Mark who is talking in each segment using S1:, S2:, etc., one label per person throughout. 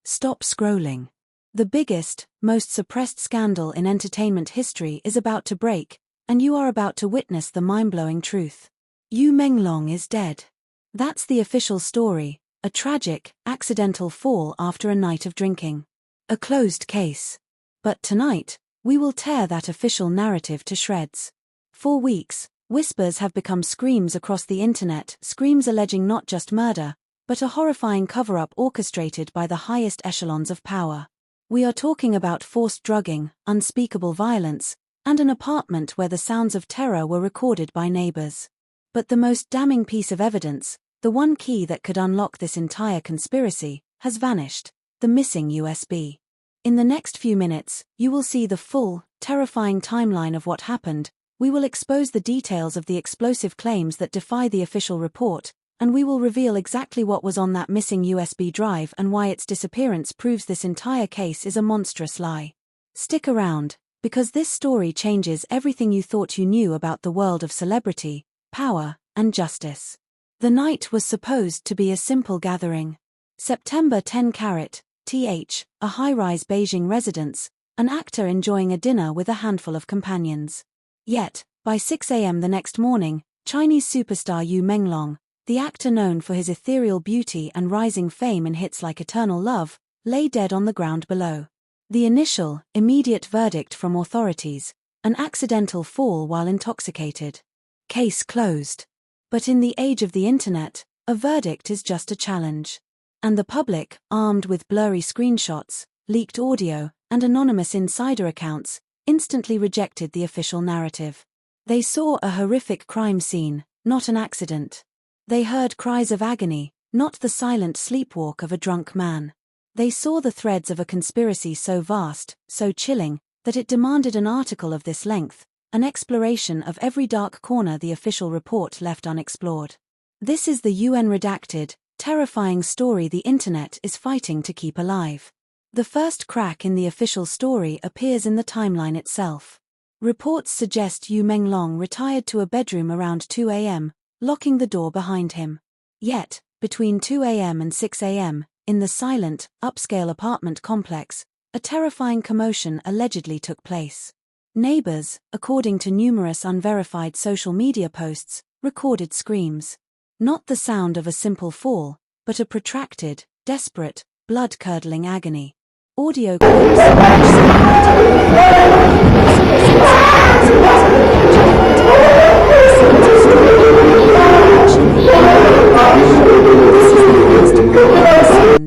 S1: Stop scrolling. The biggest, most suppressed scandal in entertainment history is about to break, and you are about to witness the mind-blowing truth. Yu Menglong is dead. That's the official story, a tragic, accidental fall after a night of drinking. A closed case. But tonight, we will tear that official narrative to shreds. For weeks, whispers have become screams across the internet, screams alleging not just murder, but a horrifying cover-up orchestrated by the highest echelons of power. We are talking about forced drugging, unspeakable violence, and an apartment where the sounds of terror were recorded by neighbors. But the most damning piece of evidence, the one key that could unlock this entire conspiracy, has vanished: the missing USB. In the next few minutes, you will see the full, terrifying timeline of what happened. We will expose the details of the explosive claims that defy the official report, and we will reveal exactly what was on that missing USB drive and why its disappearance proves this entire case is a monstrous lie. Stick around, because this story changes everything you thought you knew about the world of celebrity, power, and justice. The night was supposed to be a simple gathering. September 10 th, a high-rise Beijing residence, an actor enjoying a dinner with a handful of companions. Yet, by 6 a.m. the next morning, Chinese superstar Yu Menglong, the actor known for his ethereal beauty and rising fame in hits like Eternal Love, lay dead on the ground below. The initial, immediate verdict from authorities: an accidental fall while intoxicated. Case closed. But in the age of the internet, a verdict is just a challenge. And the public, armed with blurry screenshots, leaked audio, and anonymous insider accounts, instantly rejected the official narrative. They saw a horrific crime scene, not an accident. They heard cries of agony, not the silent sleepwalk of a drunk man. They saw the threads of a conspiracy so vast, so chilling, that it demanded an article of this length, an exploration of every dark corner the official report left unexplored. This is the UN-redacted, terrifying story the internet is fighting to keep alive. The first crack in the official story appears in the timeline itself. Reports suggest Yu Menglong retired to a bedroom around 2 a.m., locking the door behind him. Yet, between 2 a.m. and 6 a.m., in the silent, upscale apartment complex, a terrifying commotion allegedly took place. Neighbors, according to numerous unverified social media posts, recorded screams. Not the sound of a simple fall, but a protracted, desperate, blood-curdling agony. Audio clips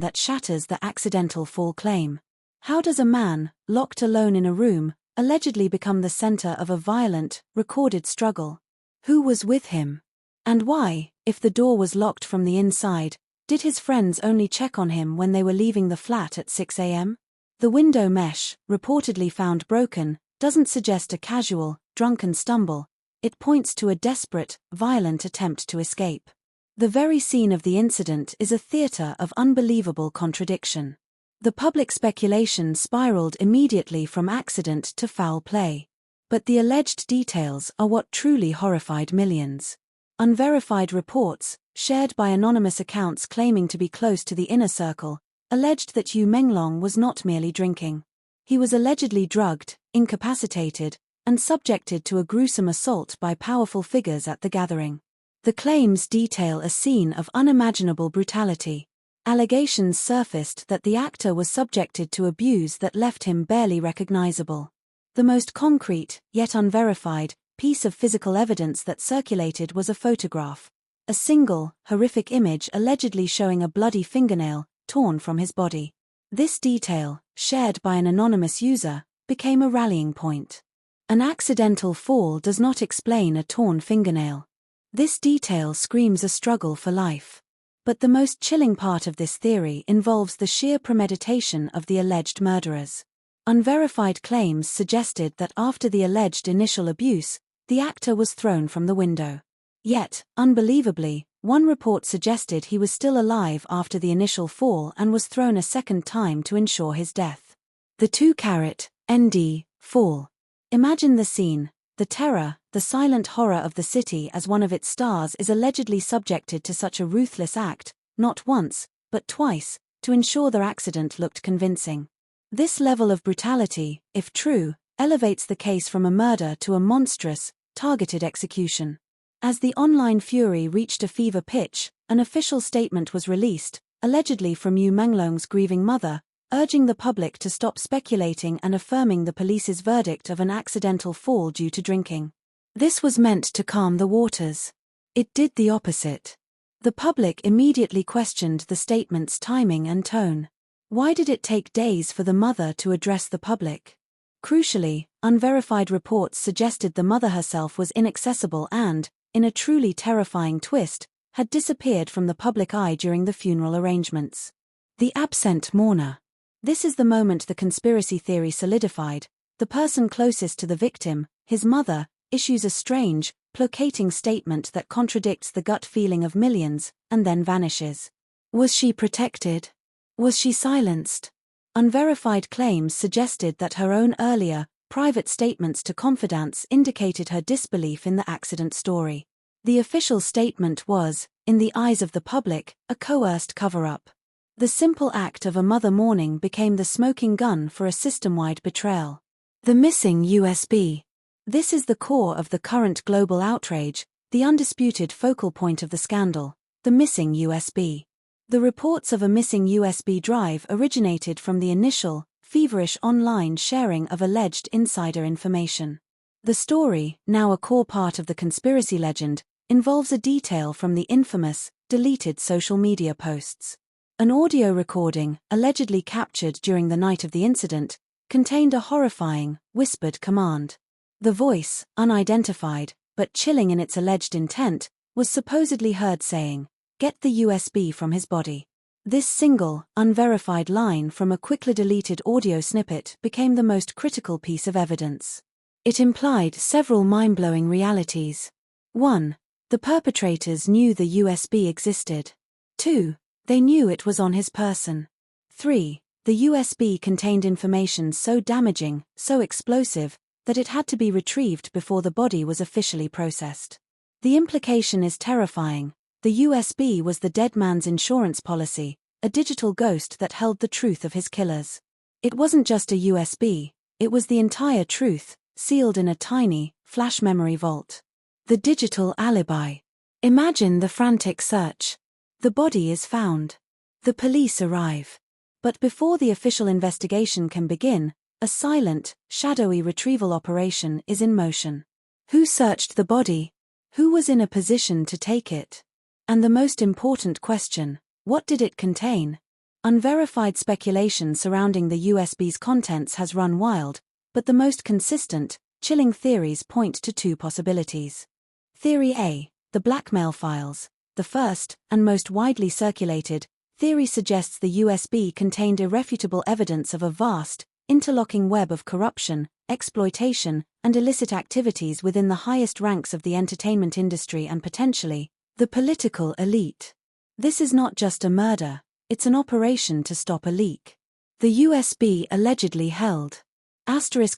S1: that shatters the accidental fall claim. How does a man, locked alone in a room, allegedly become the center of a violent, recorded struggle? Who was with him? And why, if the door was locked from the inside, did his friends only check on him when they were leaving the flat at 6 a.m.? The window mesh, reportedly found broken, doesn't suggest a casual, drunken stumble. It points to a desperate, violent attempt to escape. The very scene of the incident is a theater of unbelievable contradiction. The public speculation spiraled immediately from accident to foul play. But the alleged details are what truly horrified millions. Unverified reports, shared by anonymous accounts claiming to be close to the inner circle, alleged that Yu Menglong was not merely drinking. He was allegedly drugged, incapacitated, and subjected to a gruesome assault by powerful figures at the gathering. The claims detail a scene of unimaginable brutality. Allegations surfaced that the actor was subjected to abuse that left him barely recognizable. The most concrete, yet unverified, piece of physical evidence that circulated was a photograph. A single, horrific image allegedly showing a bloody fingernail, torn from his body. This detail, shared by an anonymous user, became a rallying point. An accidental fall does not explain a torn fingernail. This detail screams a struggle for life. But the most chilling part of this theory involves the sheer premeditation of the alleged murderers. Unverified claims suggested that after the alleged initial abuse, the actor was thrown from the window. Yet, unbelievably, one report suggested he was still alive after the initial fall and was thrown a second time to ensure his death. The 2-ND fall. Imagine the scene: the terror, the silent horror of the city as one of its stars is allegedly subjected to such a ruthless act, not once, but twice, to ensure their accident looked convincing. This level of brutality, if true, elevates the case from a murder to a monstrous, targeted execution. As the online fury reached a fever pitch, an official statement was released, allegedly from Yu Menglong's grieving mother, urging the public to stop speculating and affirming the police's verdict of an accidental fall due to drinking. This was meant to calm the waters. It did the opposite. The public immediately questioned the statement's timing and tone. Why did it take days for the mother to address the public? Crucially, unverified reports suggested the mother herself was inaccessible and, in a truly terrifying twist, had disappeared from the public eye during the funeral arrangements. The absent mourner. This is the moment the conspiracy theory solidified. The person closest to the victim, his mother, issues a strange, placating statement that contradicts the gut feeling of millions, and then vanishes. Was she protected? Was she silenced? Unverified claims suggested that her own earlier, private statements to confidants indicated her disbelief in the accident story. The official statement was, in the eyes of the public, a coerced cover-up. The simple act of a mother mourning became the smoking gun for a system-wide betrayal. The missing USB. This is the core of the current global outrage, the undisputed focal point of the scandal, the missing USB. The reports of a missing USB drive originated from the initial, feverish online sharing of alleged insider information. The story, now a core part of the conspiracy legend, involves a detail from the infamous, deleted social media posts. An audio recording, allegedly captured during the night of the incident, contained a horrifying, whispered command. The voice, unidentified, but chilling in its alleged intent, was supposedly heard saying, "Get the USB from his body." This single, unverified line from a quickly deleted audio snippet became the most critical piece of evidence. It implied several mind-blowing realities. 1. The perpetrators knew the USB existed. 2. They knew it was on his person. 3. The USB contained information so damaging, so explosive, that it had to be retrieved before the body was officially processed. The implication is terrifying. The USB was the dead man's insurance policy, a digital ghost that held the truth of his killers. It wasn't just a USB, it was the entire truth, sealed in a tiny, flash memory vault. The digital alibi. Imagine the frantic search. The body is found. The police arrive. But before the official investigation can begin, a silent, shadowy retrieval operation is in motion. Who searched the body? Who was in a position to take it? And the most important question, what did it contain? Unverified speculation surrounding the USB's contents has run wild, but the most consistent, chilling theories point to two possibilities. Theory A, the blackmail files. The first, and most widely circulated, theory suggests the USB contained irrefutable evidence of a vast, interlocking web of corruption, exploitation, and illicit activities within the highest ranks of the entertainment industry and potentially, the political elite. This is not just a murder, it's an operation to stop a leak. The USB allegedly held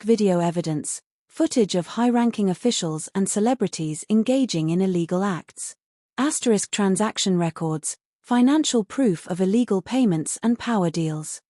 S1: video evidence, footage of high-ranking officials and celebrities engaging in illegal acts. Transaction records, financial proof of illegal payments and power deals.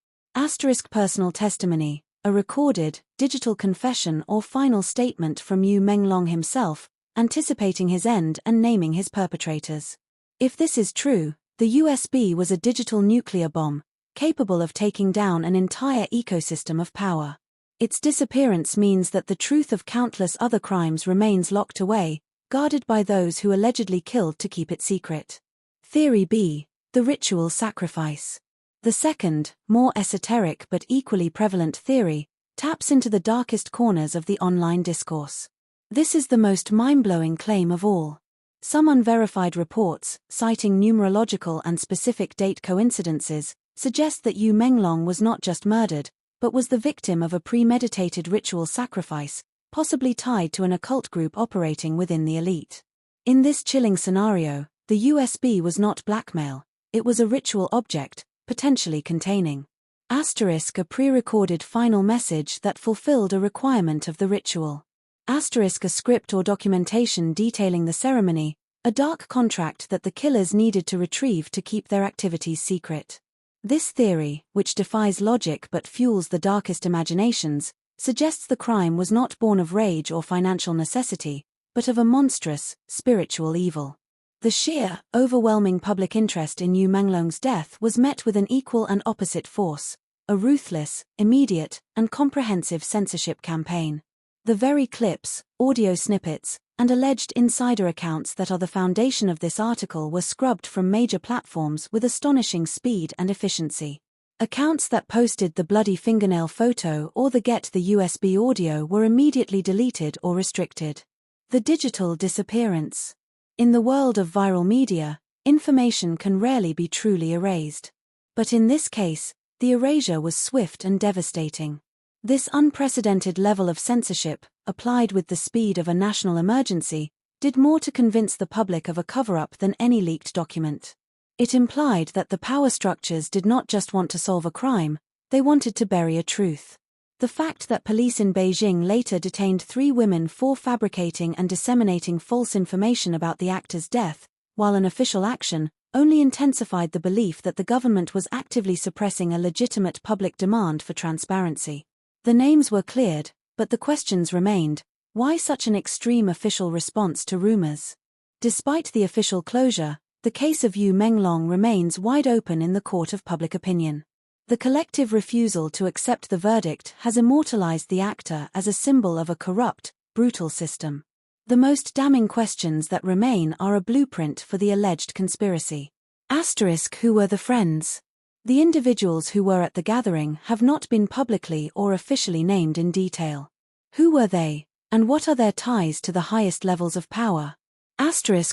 S1: Personal testimony, a recorded, digital confession or final statement from Yu Menglong himself, anticipating his end and naming his perpetrators. If this is true, the USB was a digital nuclear bomb, capable of taking down an entire ecosystem of power. Its disappearance means that the truth of countless other crimes remains locked away, guarded by those who allegedly killed to keep it secret. Theory B, the ritual sacrifice. The second, more esoteric but equally prevalent theory, taps into the darkest corners of the online discourse. This is the most mind-blowing claim of all. Some unverified reports, citing numerological and specific date coincidences, suggest that Yu Menglong was not just murdered, but was the victim of a premeditated ritual sacrifice, possibly tied to an occult group operating within the elite. In this chilling scenario, the USB was not blackmail, it was a ritual object, potentially containing a pre-recorded final message that fulfilled a requirement of the ritual. A script or documentation detailing the ceremony, a dark contract that the killers needed to retrieve to keep their activities secret. This theory, which defies logic but fuels the darkest imaginations, suggests the crime was not born of rage or financial necessity, but of a monstrous, spiritual evil. The sheer, overwhelming public interest in Yu Menglong's death was met with an equal and opposite force, a ruthless, immediate, and comprehensive censorship campaign. The very clips, audio snippets, and alleged insider accounts that are the foundation of this article were scrubbed from major platforms with astonishing speed and efficiency. Accounts that posted the bloody fingernail photo or the Get the USB audio were immediately deleted or restricted. The digital disappearance. In the world of viral media, information can rarely be truly erased. But in this case, the erasure was swift and devastating. This unprecedented level of censorship, applied with the speed of a national emergency, did more to convince the public of a cover-up than any leaked document. It implied that the power structures did not just want to solve a crime, they wanted to bury a truth. The fact that police in Beijing later detained 3 women for fabricating and disseminating false information about the actor's death, while an official action, only intensified the belief that the government was actively suppressing a legitimate public demand for transparency. The names were cleared, but the questions remained: why such an extreme official response to rumors? Despite the official closure, the case of Yu Menglong remains wide open in the court of public opinion. The collective refusal to accept the verdict has immortalized the actor as a symbol of a corrupt, brutal system. The most damning questions that remain are a blueprint for the alleged conspiracy. Who were the friends? The individuals who were at the gathering have not been publicly or officially named in detail. Who were they, and what are their ties to the highest levels of power?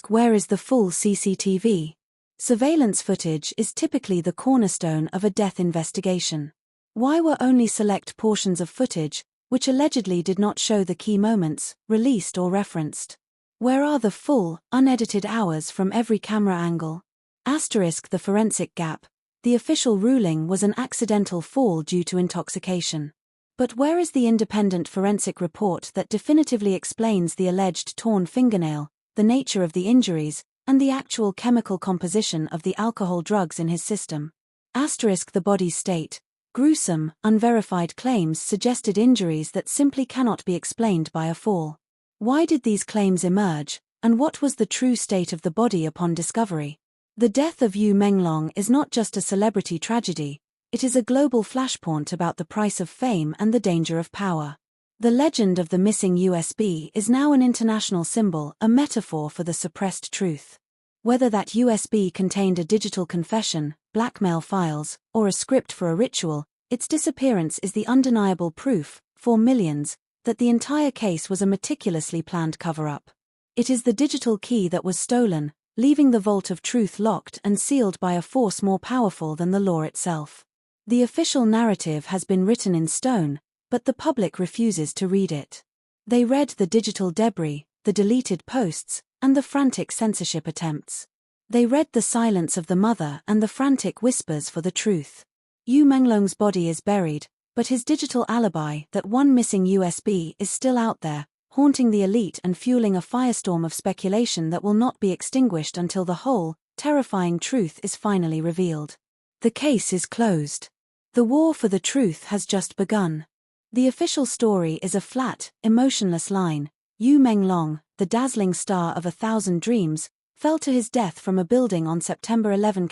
S1: Where is the full CCTV? Surveillance footage is typically the cornerstone of a death investigation. Why were only select portions of footage, which allegedly did not show the key moments, released or referenced? Where are the full, unedited hours from every camera angle? The forensic gap. The official ruling was an accidental fall due to intoxication. But where is the independent forensic report that definitively explains the alleged torn fingernail, the nature of the injuries, and the actual chemical composition of the alcohol drugs in his system? The body's state. Gruesome, unverified claims suggested injuries that simply cannot be explained by a fall. Why did these claims emerge, and what was the true state of the body upon discovery? The death of Yu Menglong is not just a celebrity tragedy, it is a global flashpoint about the price of fame and the danger of power. The legend of the missing USB is now an international symbol, a metaphor for the suppressed truth. Whether that USB contained a digital confession, blackmail files, or a script for a ritual, its disappearance is the undeniable proof, for millions, that the entire case was a meticulously planned cover-up. It is the digital key that was stolen, leaving the vault of truth locked and sealed by a force more powerful than the law itself. The official narrative has been written in stone, but the public refuses to read it. They read the digital debris, the deleted posts, and the frantic censorship attempts. They read the silence of the mother and the frantic whispers for the truth. Yu Menglong's body is buried, but his digital alibi, that one missing USB, is still out there, haunting the elite and fueling a firestorm of speculation that will not be extinguished until the whole, terrifying truth is finally revealed. The case is closed. The war for the truth has just begun. The official story is a flat, emotionless line. Yu Menglong, the dazzling star of 1,000 dreams, fell to his death from a building on September 11.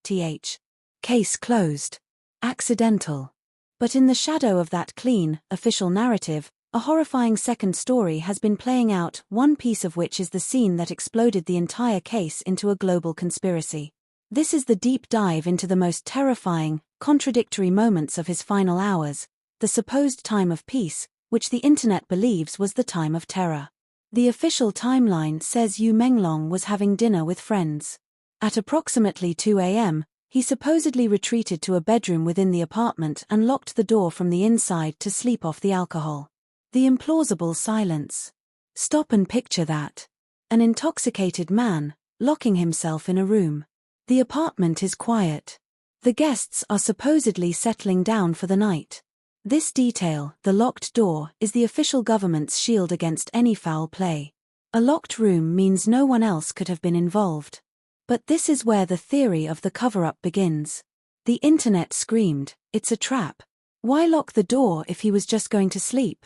S1: Th. Case closed. Accidental. But in the shadow of that clean, official narrative, a horrifying second story has been playing out, one piece of which is the scene that exploded the entire case into a global conspiracy. This is the deep dive into the most terrifying, contradictory moments of his final hours, the supposed time of peace, which the internet believes was the time of terror. The official timeline says Yu Menglong was having dinner with friends. At approximately 2 a.m., he supposedly retreated to a bedroom within the apartment and locked the door from the inside to sleep off the alcohol. The implausible silence. Stop and picture that. An intoxicated man, locking himself in a room. The apartment is quiet. The guests are supposedly settling down for the night. This detail, the locked door, is the official government's shield against any foul play. A locked room means no one else could have been involved. But this is where the theory of the cover-up begins. The internet screamed, "It's a trap. Why lock the door if he was just going to sleep?"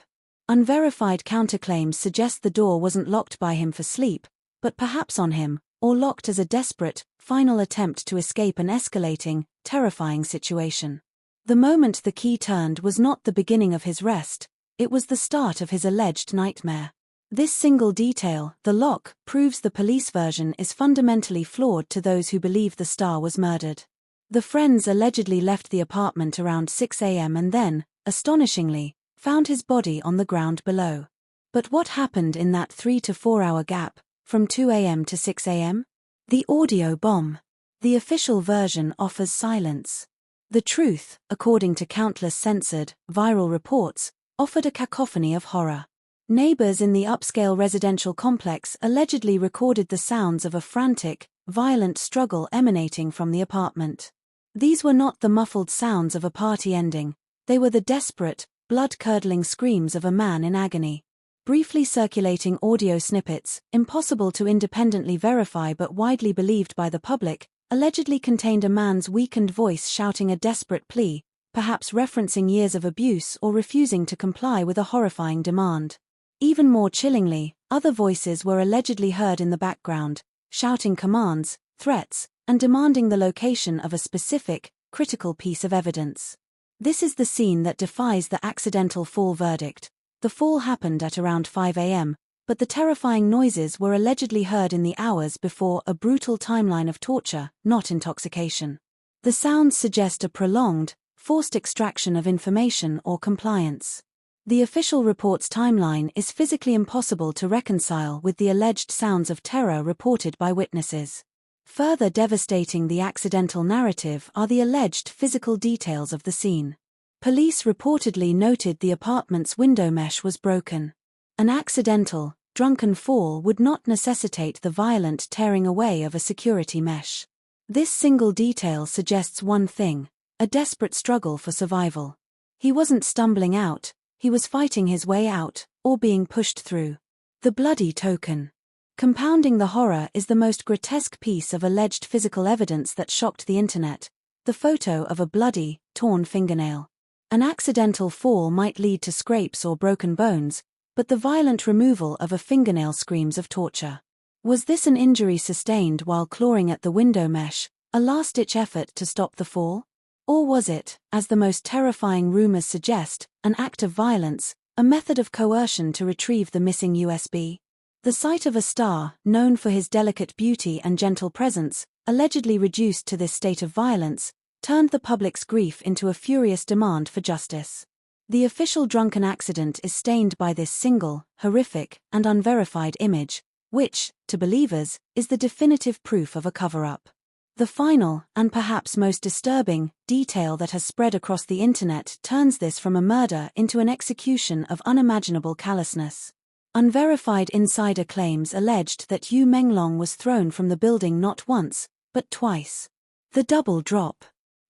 S1: Unverified counterclaims suggest the door wasn't locked by him for sleep, but perhaps on him, or locked as a desperate, final attempt to escape an escalating, terrifying situation. The moment the key turned was not the beginning of his rest, it was the start of his alleged nightmare. This single detail, the lock, proves the police version is fundamentally flawed to those who believe the star was murdered. The friends allegedly left the apartment around 6 a.m. and then, astonishingly, found his body on the ground below. But what happened in that 3 to 4 hour gap, from 2 a.m. to 6 a.m.? The audio bomb. The official version offers silence. The truth, according to countless censored, viral reports, offered a cacophony of horror. Neighbors in the upscale residential complex allegedly recorded the sounds of a frantic, violent struggle emanating from the apartment. These were not the muffled sounds of a party ending, they were the desperate, blood-curdling screams of a man in agony. Briefly circulating audio snippets, impossible to independently verify but widely believed by the public, allegedly contained a man's weakened voice shouting a desperate plea, perhaps referencing years of abuse or refusing to comply with a horrifying demand. Even more chillingly, other voices were allegedly heard in the background, shouting commands, threats, and demanding the location of a specific, critical piece of evidence. This is the scene that defies the accidental fall verdict. The fall happened at around 5 a.m., but the terrifying noises were allegedly heard in the hours before, a brutal timeline of torture, not intoxication. The sounds suggest a prolonged, forced extraction of information or compliance. The official report's timeline is physically impossible to reconcile with the alleged sounds of terror reported by witnesses. Further devastating the accidental narrative are the alleged physical details of the scene. Police reportedly noted the apartment's window mesh was broken. An accidental, drunken fall would not necessitate the violent tearing away of a security mesh. This single detail suggests one thing: a desperate struggle for survival. He wasn't stumbling out, he was fighting his way out, or being pushed through. The bloody token. Compounding the horror is the most grotesque piece of alleged physical evidence that shocked the internet: the photo of a bloody, torn fingernail. An accidental fall might lead to scrapes or broken bones, but the violent removal of a fingernail screams of torture. Was this an injury sustained while clawing at the window mesh, a last-ditch effort to stop the fall? Or was it, as the most terrifying rumors suggest, an act of violence, a method of coercion to retrieve the missing USB? The sight of a star, known for his delicate beauty and gentle presence, allegedly reduced to this state of violence, turned the public's grief into a furious demand for justice. The official drunken accident is stained by this single, horrific, and unverified image, which, to believers, is the definitive proof of a cover-up. The final, and perhaps most disturbing, detail that has spread across the internet turns this from a murder into an execution of unimaginable callousness. Unverified insider claims alleged that Yu Menglong was thrown from the building not once, but twice. The double drop.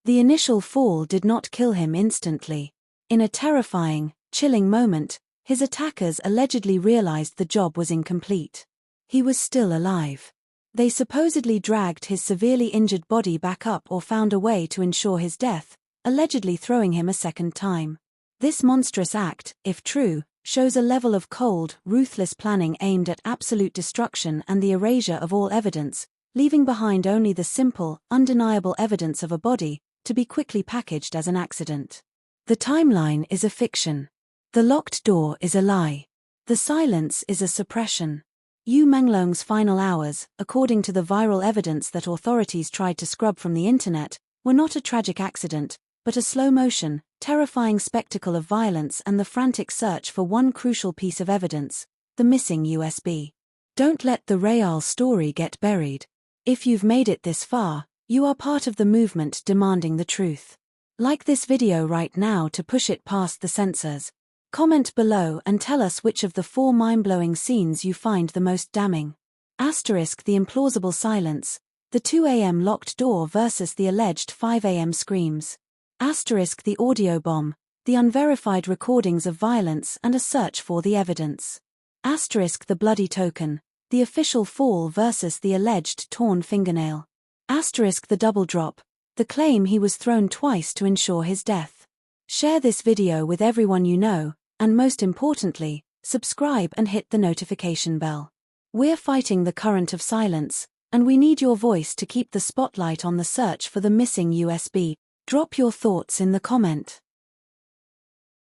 S1: The initial fall did not kill him instantly. In a terrifying, chilling moment, his attackers allegedly realized the job was incomplete. He was still alive. They supposedly dragged his severely injured body back up or found a way to ensure his death, allegedly throwing him a second time. This monstrous act, if true, shows a level of cold, ruthless planning aimed at absolute destruction and the erasure of all evidence, leaving behind only the simple, undeniable evidence of a body, to be quickly packaged as an accident. The timeline is a fiction. The locked door is a lie. The silence is a suppression. Yu Menglong's final hours, according to the viral evidence that authorities tried to scrub from the internet, were not a tragic accident, but a slow-motion, terrifying spectacle of violence and the frantic search for one crucial piece of evidence: the missing USB. Don't let the real story get buried. If you've made it this far, you are part of the movement demanding the truth. Like this video right now to push it past the censors. Comment below and tell us which of the 4 mind-blowing scenes you find the most damning. Asterisk the implausible silence, the 2 a.m. locked door versus the alleged 5 a.m. screams. Asterisk the audio bomb, the unverified recordings of violence and a search for the evidence. Asterisk the bloody token, the official fall versus the alleged torn fingernail. Asterisk the double drop, The claim he was thrown twice to ensure his death. Share this video with everyone you know, and most importantly, subscribe and hit the notification bell. We're fighting the current of silence, and we need your voice to keep the spotlight on the search for the missing USB. Drop your thoughts in the comment.